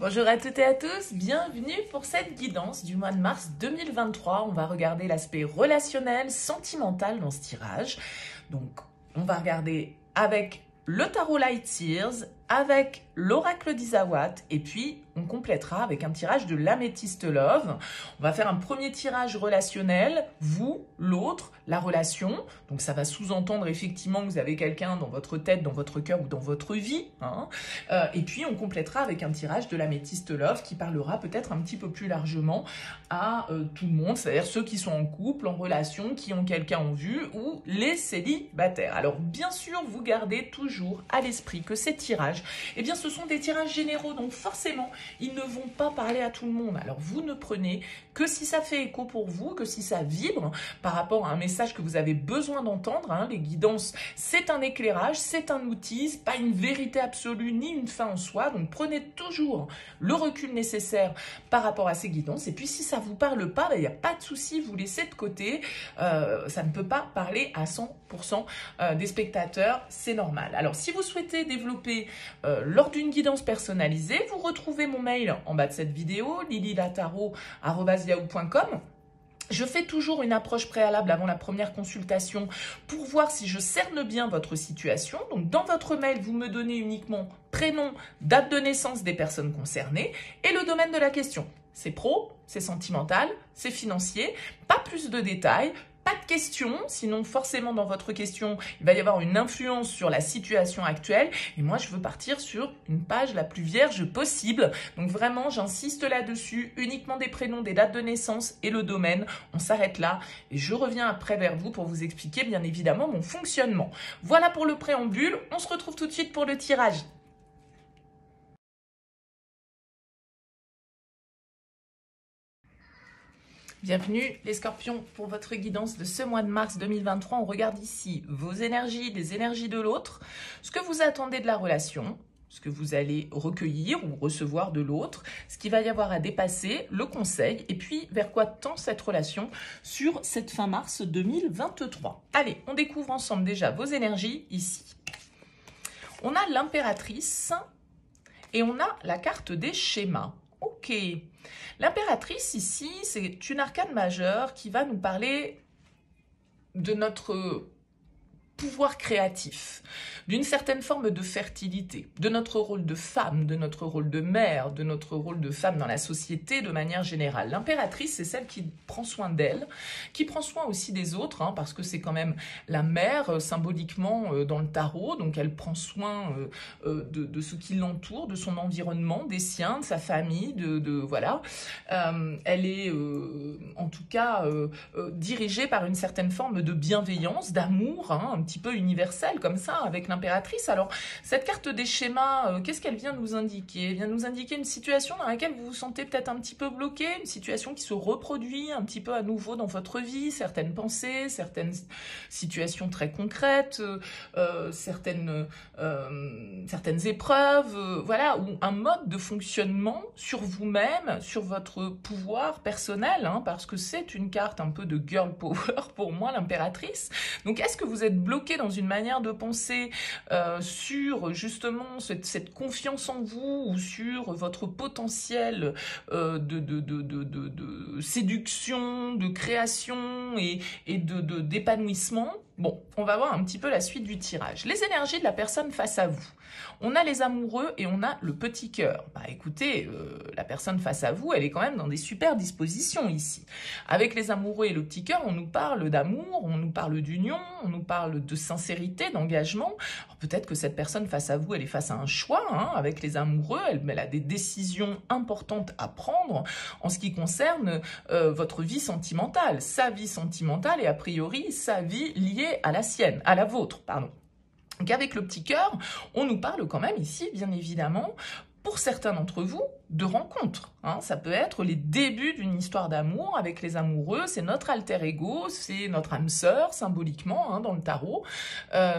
Bonjour à toutes et à tous, bienvenue pour cette guidance du mois de mars 2023. On va regarder l'aspect relationnel, sentimental dans ce tirage. Donc, on va regarder avec le tarot Light Seers, avec l'oracle d'Isawat, et puis on complétera avec un tirage de l'améthyste Love. On va faire un premier tirage relationnel, vous, l'autre, la relation. Donc ça va sous-entendre effectivement que vous avez quelqu'un dans votre tête, dans votre cœur ou dans votre vie. Et puis on complétera avec un tirage de l'améthyste Love qui parlera peut-être un petit peu plus largement à tout le monde, c'est-à-dire ceux qui sont en couple, en relation, qui ont quelqu'un en vue ou les célibataires. Alors bien sûr, vous gardez toujours à l'esprit que ces tirages, eh bien ce sont des tirages généraux, donc forcément, ils ne vont pas parler à tout le monde. Alors vous ne prenez que si ça fait écho pour vous, que si ça vibre par rapport à un message que vous avez besoin d'entendre. Les guidances, c'est un éclairage, c'est un outil, c'est pas une vérité absolue ni une fin en soi. Donc prenez toujours le recul nécessaire par rapport à ces guidances. Et puis si ça vous parle pas, il n'y a pas de souci, vous laissez de côté. Ça ne peut pas parler à 100% des spectateurs, c'est normal. Alors si vous souhaitez développer lors d'une guidance personnalisée, vous retrouvez mon mail en bas de cette vidéo, lililataro@yahoo.com. Je fais toujours une approche préalable avant la première consultation pour voir si je cerne bien votre situation. Donc, dans votre mail, vous me donnez uniquement prénom, date de naissance des personnes concernées et le domaine de la question. C'est pro, c'est sentimental, c'est financier, pas plus de détails. Pas de questions, sinon forcément dans votre question, il va y avoir une influence sur la situation actuelle. Et moi, je veux partir sur une page la plus vierge possible. Donc vraiment, j'insiste là-dessus, uniquement des prénoms, des dates de naissance et le domaine. On s'arrête là et je reviens après vers vous pour vous expliquer bien évidemment mon fonctionnement. Voilà pour le préambule, on se retrouve tout de suite pour le tirage. Bienvenue les scorpions pour votre guidance de ce mois de mars 2023. On regarde ici vos énergies, les énergies de l'autre, ce que vous attendez de la relation, ce que vous allez recueillir ou recevoir de l'autre, ce qu'il va y avoir à dépasser, le conseil, et puis vers quoi tend cette relation sur cette fin mars 2023. Allez, on découvre ensemble déjà vos énergies ici. On a l'impératrice et on a la carte des schémas. Ok. L'impératrice ici, c'est une arcane majeure qui va nous parler de notre pouvoir créatif, d'une certaine forme de fertilité, de notre rôle de femme, de notre rôle de mère, de notre rôle de femme dans la société de manière générale. L'impératrice, c'est celle qui prend soin d'elle, qui prend soin aussi des autres, parce que c'est quand même la mère symboliquement dans le tarot, donc elle prend soin de ce qui l'entoure, de son environnement, des siens, de sa famille, voilà. Elle est en tout cas dirigée par une certaine forme de bienveillance, d'amour, un petit peu universel comme ça avec l'impératrice. Alors cette carte des schémas, qu'est-ce qu'elle vient nous indiquer? Elle vient nous indiquer une situation dans laquelle vous vous sentez peut-être un petit peu bloqué, une situation qui se reproduit un petit peu à nouveau dans votre vie, certaines pensées, certaines situations très concrètes, certaines épreuves, voilà, ou un mode de fonctionnement sur vous-même, sur votre pouvoir personnel, parce que c'est une carte un peu de girl power pour moi, l'impératrice. Donc est-ce que vous êtes bloqué dans une manière de penser sur justement cette confiance en vous ou sur votre potentiel de séduction, de création et d'épanouissement? Bon, on va voir un petit peu la suite du tirage. Les énergies de la personne face à vous. On a les amoureux et on a le petit cœur. Bah écoutez, la personne face à vous, elle est quand même dans des super dispositions ici. Avec les amoureux et le petit cœur, on nous parle d'amour, on nous parle d'union, on nous parle de sincérité, d'engagement. Peut-être que cette personne face à vous, elle est face à un choix. Avec les amoureux, elle a des décisions importantes à prendre en ce qui concerne votre vie sentimentale, sa vie sentimentale et a priori sa vie liée à la sienne, à la vôtre, pardon. Donc avec le petit cœur, on nous parle quand même ici, bien évidemment, pour certains d'entre vous, de rencontres. Ça peut être les débuts d'une histoire d'amour avec les amoureux, c'est notre alter ego, c'est notre âme sœur symboliquement dans le tarot,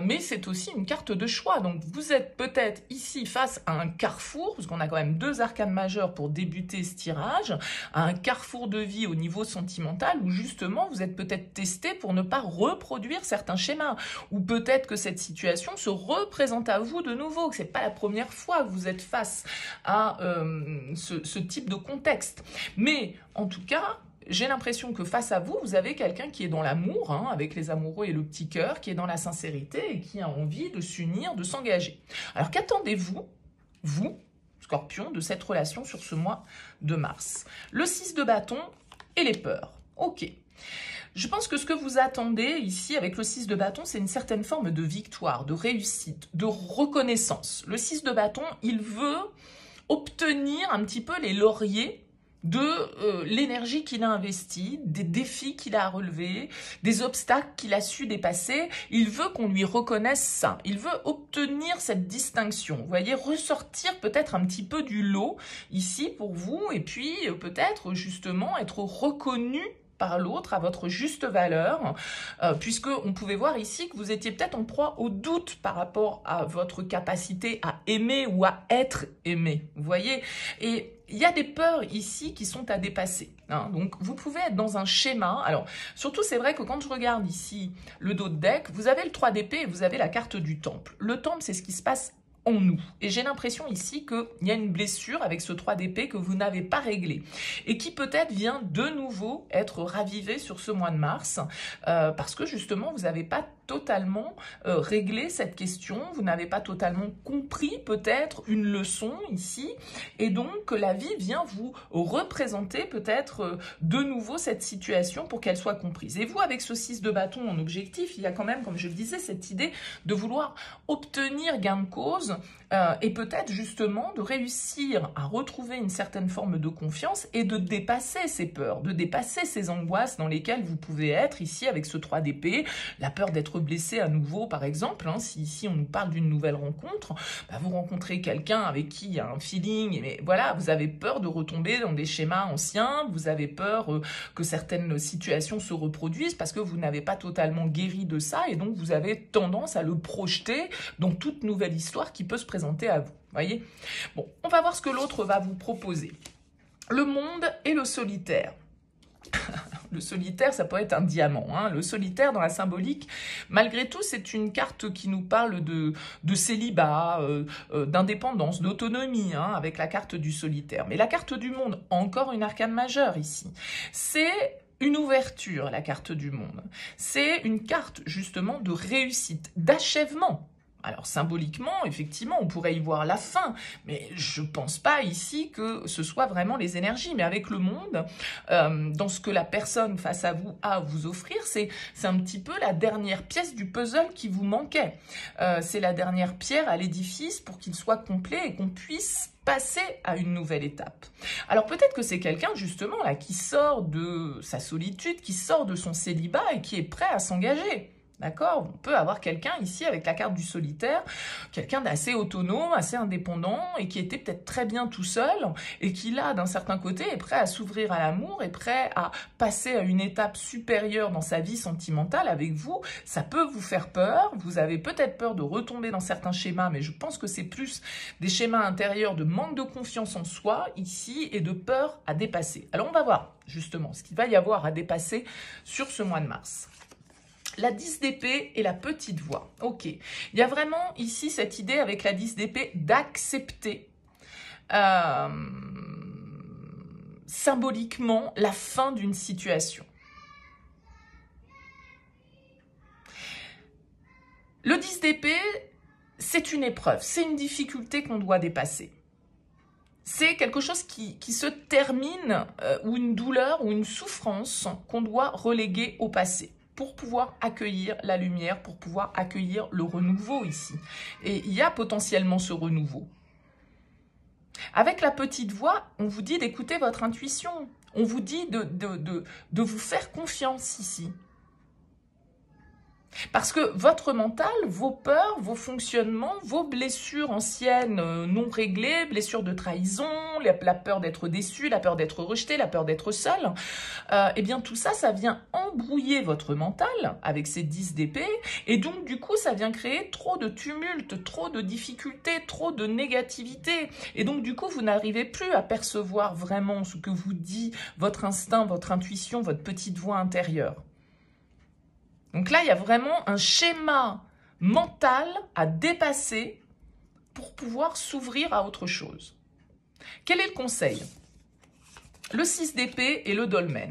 mais c'est aussi une carte de choix. Donc vous êtes peut-être ici face à un carrefour, parce qu'on a quand même deux arcanes majeures pour débuter ce tirage, à un carrefour de vie au niveau sentimental où justement vous êtes peut-être testé pour ne pas reproduire certains schémas, ou peut-être que cette situation se représente à vous de nouveau, que c'est pas la première fois que vous êtes face à ce type de contexte. Mais en tout cas, j'ai l'impression que face à vous, vous avez quelqu'un qui est dans l'amour, hein, avec les amoureux et le petit cœur, qui est dans la sincérité et qui a envie de s'unir, de s'engager. Alors qu'attendez-vous, vous, Scorpion, de cette relation sur ce mois de mars? Le 6 de bâton et les peurs. Ok. Je pense que ce que vous attendez ici avec le 6 de bâton, c'est une certaine forme de victoire, de réussite, de reconnaissance. Le 6 de bâton, il veut obtenir un petit peu les lauriers de l'énergie qu'il a investie, des défis qu'il a relevés, des obstacles qu'il a su dépasser. Il veut qu'on lui reconnaisse ça. Il veut obtenir cette distinction. Vous voyez, ressortir peut-être un petit peu du lot ici pour vous et puis peut-être justement être reconnu par l'autre à votre juste valeur, puisque on pouvait voir ici que vous étiez peut-être en proie au doute par rapport à votre capacité à aimer ou à être aimé, vous voyez. Et il y a des peurs ici qui sont à dépasser, hein. Donc vous pouvez être dans un schéma. Alors surtout c'est vrai que quand je regarde ici le dos de deck, vous avez le 3 d'épée et vous avez la carte du temple. Le temple, c'est ce qui se passe en nous. Et j'ai l'impression ici qu'il y a une blessure avec ce 3 d'épée que vous n'avez pas réglé et qui peut-être vient de nouveau être ravivée sur ce mois de mars parce que justement vous n'avez pas totalement réglé cette question, vous n'avez pas totalement compris peut-être une leçon ici et donc la vie vient vous représenter peut-être de nouveau cette situation pour qu'elle soit comprise. Et vous avec ce 6 de bâton en objectif, il y a quand même, comme je le disais, cette idée de vouloir obtenir gain de cause et peut-être justement de réussir à retrouver une certaine forme de confiance et de dépasser ces peurs, de dépasser ces angoisses dans lesquelles vous pouvez être ici avec ce 3 d'épée, la peur d'être blessé à nouveau par exemple, hein, si ici on nous parle d'une nouvelle rencontre, bah vous rencontrez quelqu'un avec qui il y a un feeling, mais voilà, vous avez peur de retomber dans des schémas anciens, vous avez peur que certaines situations se reproduisent parce que vous n'avez pas totalement guéri de ça et donc vous avez tendance à le projeter dans toute nouvelle histoire qui peut se présenter à vous, voyez. Bon, on va voir ce que l'autre va vous proposer. Le monde et le solitaire. Le solitaire, ça peut être un diamant, hein. Le solitaire dans la symbolique, malgré tout, c'est une carte qui nous parle de célibat, d'indépendance, d'autonomie, hein, avec la carte du solitaire. Mais la carte du monde, encore une arcane majeure ici, c'est une ouverture, la carte du monde. C'est une carte justement de réussite, d'achèvement. Alors symboliquement, effectivement, on pourrait y voir la fin, mais je ne pense pas ici que ce soit vraiment les énergies. Mais avec le monde, dans ce que la personne face à vous a à vous offrir, c'est un petit peu la dernière pièce du puzzle qui vous manquait. C'est la dernière pierre à l'édifice pour qu'il soit complet et qu'on puisse passer à une nouvelle étape. Alors peut-être que c'est quelqu'un justement là qui sort de sa solitude, qui sort de son célibat et qui est prêt à s'engager. D'accord? On peut avoir quelqu'un ici avec la carte du solitaire, quelqu'un d'assez autonome, assez indépendant et qui était peut-être très bien tout seul et qui là, d'un certain côté, est prêt à s'ouvrir à l'amour, est prêt à passer à une étape supérieure dans sa vie sentimentale avec vous. Ça peut vous faire peur, vous avez peut-être peur de retomber dans certains schémas, mais je pense que c'est plus des schémas intérieurs de manque de confiance en soi ici et de peur à dépasser. Alors on va voir justement ce qu'il va y avoir à dépasser sur ce mois de mars. La 10 d'épée et la petite voix. Ok. Il y a vraiment ici cette idée avec la 10 d'épée d'accepter symboliquement la fin d'une situation. Le 10 d'épée, c'est une épreuve, c'est une difficulté qu'on doit dépasser. C'est quelque chose qui se termine, ou une douleur ou une souffrance qu'on doit reléguer au passé, pour pouvoir accueillir la lumière, pour pouvoir accueillir le renouveau ici. Et il y a potentiellement ce renouveau. Avec la petite voix, on vous dit d'écouter votre intuition. On vous dit de vous faire confiance ici. Parce que votre mental, vos peurs, vos fonctionnements, vos blessures anciennes non réglées, blessures de trahison, la peur d'être déçu, la peur d'être rejeté, la peur d'être seul, eh bien tout ça, ça vient embrouiller votre mental avec ces 10 d'épée et donc du coup, ça vient créer trop de tumulte, trop de difficultés, trop de négativité et donc du coup, vous n'arrivez plus à percevoir vraiment ce que vous dit votre instinct, votre intuition, votre petite voix intérieure. Donc là, il y a vraiment un schéma mental à dépasser pour pouvoir s'ouvrir à autre chose. Quel est le conseil? Le 6 d'épée et le dolmen.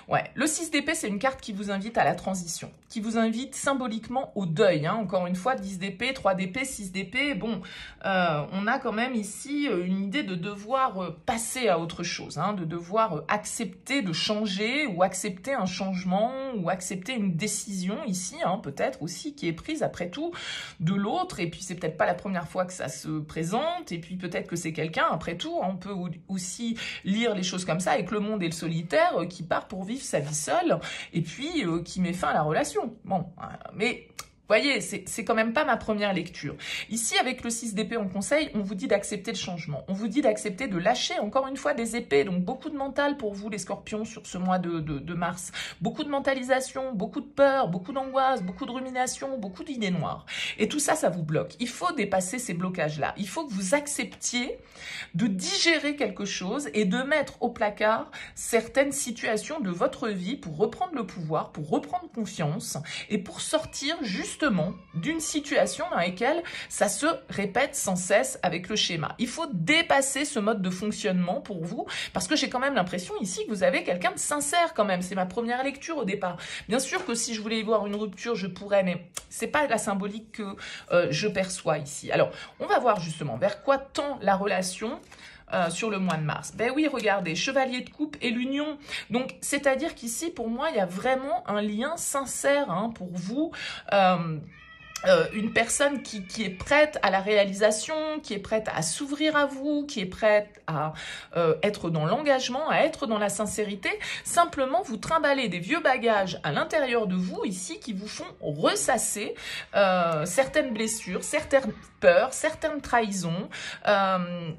Ouais, le 6 d'épée, c'est une carte qui vous invite à la transition, qui vous invite symboliquement au deuil. Hein. Encore une fois, 10 d'épée, 3 d'épée, 6 d'épée. Bon, on a quand même ici une idée de devoir passer à autre chose, hein, de devoir accepter de changer ou accepter un changement ou accepter une décision ici, hein, peut-être aussi, qui est prise après tout de l'autre. Et puis, c'est peut-être pas la première fois que ça se présente. Et puis, peut-être que c'est quelqu'un, après tout. Hein, on peut aussi lire les choses comme ça avec le monde et le solitaire qui part pour vivre sa vie seule et puis qui met fin à la relation. Bon, mais vous voyez, c'est quand même pas ma première lecture. Ici, avec le 6 d'épée en conseil, on vous dit d'accepter le changement. On vous dit d'accepter de lâcher, encore une fois, des épées. Donc, beaucoup de mental pour vous, les scorpions, sur ce mois de mars. Beaucoup de mentalisation, beaucoup de peur, beaucoup d'angoisse, beaucoup de rumination, beaucoup d'idées noires. Et tout ça, ça vous bloque. Il faut dépasser ces blocages-là. Il faut que vous acceptiez de digérer quelque chose et de mettre au placard certaines situations de votre vie pour reprendre le pouvoir, pour reprendre confiance et pour sortir justement d'une situation dans laquelle ça se répète sans cesse avec le schéma. Il faut dépasser ce mode de fonctionnement pour vous, parce que j'ai quand même l'impression ici que vous avez quelqu'un de sincère quand même. C'est ma première lecture au départ. Bien sûr que si je voulais y voir une rupture, je pourrais, mais c'est pas la symbolique que je perçois ici. Alors, on va voir justement vers quoi tend la relation sur le mois de mars. Ben oui, regardez, chevalier de coupe et l'union. Donc, c'est-à-dire qu'ici, pour moi, il y a vraiment un lien sincère hein, pour vous. Une personne qui est prête à la réalisation, qui est prête à s'ouvrir à vous, qui est prête à être dans l'engagement, à être dans la sincérité. Simplement, vous trimballez des vieux bagages à l'intérieur de vous, ici, qui vous font ressasser certaines blessures, certaines peurs, certaines trahisons,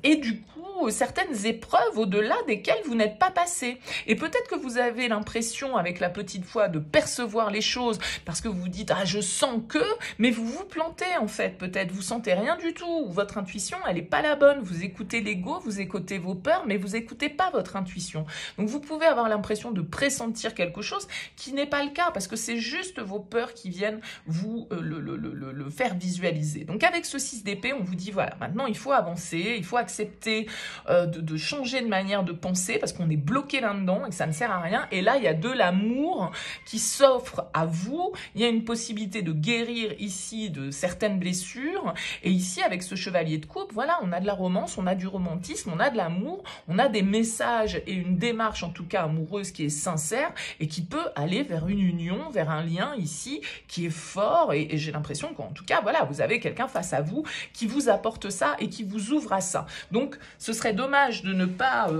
et du coup, certaines épreuves au-delà desquelles vous n'êtes pas passé. Et peut-être que vous avez l'impression, avec la petite foi, de percevoir les choses, parce que vous vous dites « Ah, je sens que… » mais vous vous plantez en fait, peut-être, vous sentez rien du tout, votre intuition, elle n'est pas la bonne, vous écoutez l'ego, vous écoutez vos peurs, mais vous écoutez pas votre intuition. Donc vous pouvez avoir l'impression de pressentir quelque chose qui n'est pas le cas, parce que c'est juste vos peurs qui viennent vous le faire visualiser. Donc avec ce 6 d'épée, on vous dit, voilà, maintenant il faut avancer, il faut accepter de changer de manière de penser, parce qu'on est bloqué là-dedans et que ça ne sert à rien, et là il y a de l'amour qui s'offre à vous, il y a une possibilité de guérir ici de certaines blessures, et ici avec ce chevalier de coupe, voilà, on a de la romance, on a du romantisme, on a de l'amour, on a des messages et une démarche en tout cas amoureuse qui est sincère et qui peut aller vers une union, vers un lien ici qui est fort, et j'ai l'impression qu'en tout cas, voilà, vous avez quelqu'un face à vous qui vous apporte ça et qui vous ouvre à ça. Donc ce serait dommage de ne pas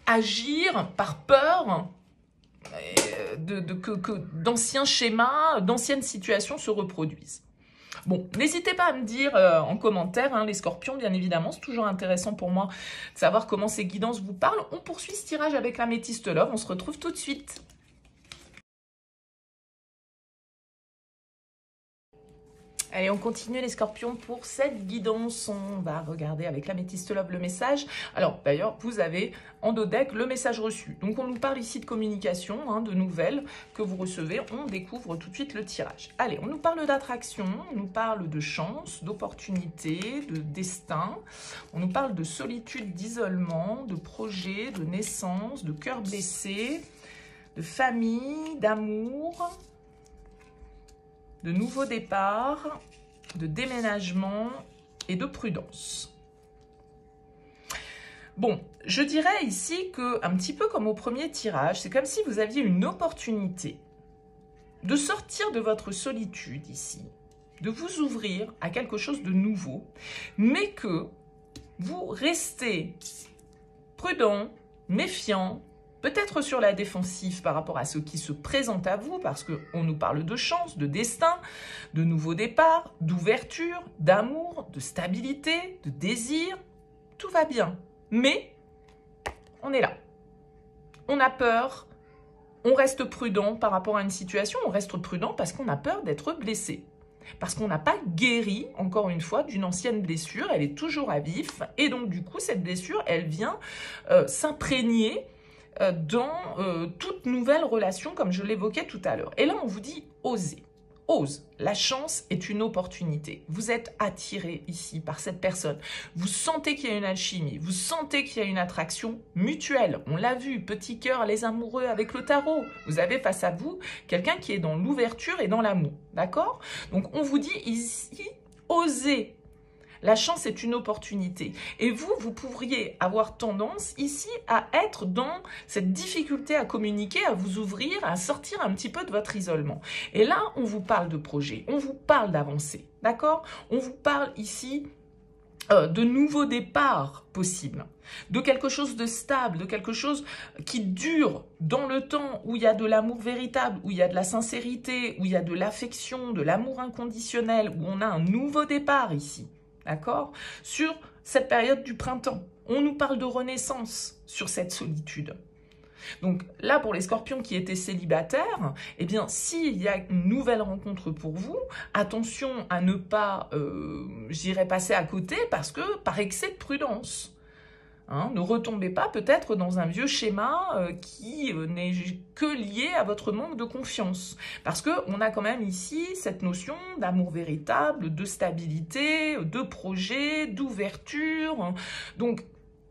agir par peur que d'anciens schémas, d'anciennes situations se reproduisent. Bon, n'hésitez pas à me dire en commentaire, hein, les scorpions, bien évidemment, c'est toujours intéressant pour moi de savoir comment ces guidances vous parlent. On poursuit ce tirage avec l'améthyste love, on se retrouve tout de suite. Allez, on continue les scorpions pour cette guidance. On va regarder avec l'améthyste love le message. Alors, d'ailleurs, vous avez en dos deck le message reçu. Donc, on nous parle ici de communication, hein, de nouvelles que vous recevez. On découvre tout de suite le tirage. Allez, on nous parle d'attraction, on nous parle de chance, d'opportunité, de destin. On nous parle de solitude, d'isolement, de projet, de naissance, de cœur blessé, de famille, d'amour, de nouveaux départs, de déménagement et de prudence. Bon, je dirais ici que, un petit peu comme au premier tirage, c'est comme si vous aviez une opportunité de sortir de votre solitude ici, de vous ouvrir à quelque chose de nouveau, mais que vous restez prudent, méfiant, peut-être sur la défensive par rapport à ce qui se présente à vous, parce qu'on nous parle de chance, de destin, de nouveaux départs, d'ouverture, d'amour, de stabilité, de désir. Tout va bien. Mais on est là. On a peur, on reste prudent par rapport à une situation, on reste prudent parce qu'on a peur d'être blessé. Parce qu'on n'a pas guéri, encore une fois, d'une ancienne blessure, elle est toujours à vif, et donc du coup, cette blessure, elle vient s'imprégner dans toute nouvelle relation, comme je l'évoquais tout à l'heure. Et là, on vous dit, osez. ose. La chance est une opportunité. Vous êtes attiré ici par cette personne. Vous sentez qu'il y a une alchimie. Vous sentez qu'il y a une attraction mutuelle. On l'a vu, petit cœur, les amoureux avec le tarot. Vous avez face à vous quelqu'un qui est dans l'ouverture et dans l'amour. D'accord? Donc, on vous dit ici, osez. La chance est une opportunité. Et vous, vous pourriez avoir tendance ici à être dans cette difficulté à communiquer, à vous ouvrir, à sortir un petit peu de votre isolement. Et là, on vous parle de projet, on vous parle d'avancée, d'accord? On vous parle ici de nouveaux départs possibles, de quelque chose de stable, de quelque chose qui dure dans le temps, où il y a de l'amour véritable, où il y a de la sincérité, où il y a de l'affection, de l'amour inconditionnel, où on a un nouveau départ ici. D'accord? Sur cette période du printemps, on nous parle de renaissance sur cette solitude. Donc là, pour les scorpions qui étaient célibataires, eh bien, s'il y a une nouvelle rencontre pour vous, attention à ne pas, j'irai passer à côté parce que par excès de prudence. Hein, ne retombez pas peut-être dans un vieux schéma qui n'est que lié à votre manque de confiance. Parce qu'on a quand même ici cette notion d'amour véritable, de stabilité, de projet, d'ouverture. Donc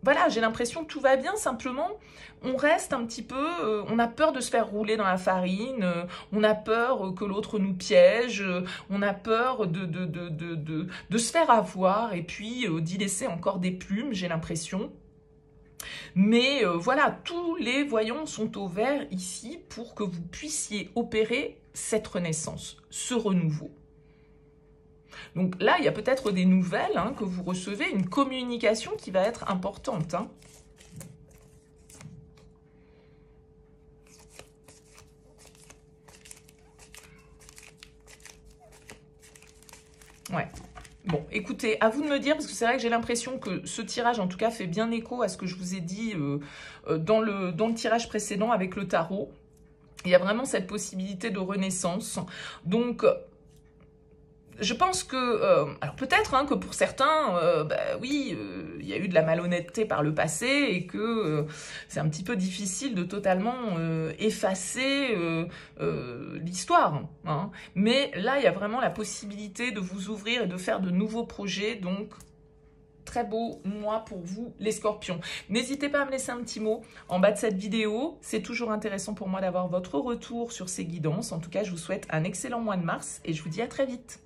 voilà, j'ai l'impression que tout va bien, simplement on reste un petit peu, on a peur de se faire rouler dans la farine, on a peur que l'autre nous piège, on a peur de se faire avoir et puis d'y laisser encore des plumes, j'ai l'impression. Mais voilà, tous les voyants sont au vert ici pour que vous puissiez opérer cette renaissance, ce renouveau. Donc là, il y a peut-être des nouvelles hein, que vous recevez, une communication qui va être importante. Hein. Ouais. Bon, écoutez, à vous de me dire, parce que c'est vrai que j'ai l'impression que ce tirage, en tout cas, fait bien écho à ce que je vous ai dit dans le tirage précédent avec le tarot. Il y a vraiment cette possibilité de renaissance. Donc, je pense que, alors peut-être hein, que pour certains, oui, il y a eu de la malhonnêteté par le passé et que c'est un petit peu difficile de totalement effacer l'histoire. Hein. Mais là, il y a vraiment la possibilité de vous ouvrir et de faire de nouveaux projets. Donc, très beau mois pour vous, les scorpions. N'hésitez pas à me laisser un petit mot en bas de cette vidéo. C'est toujours intéressant pour moi d'avoir votre retour sur ces guidances. En tout cas, je vous souhaite un excellent mois de mars et je vous dis à très vite.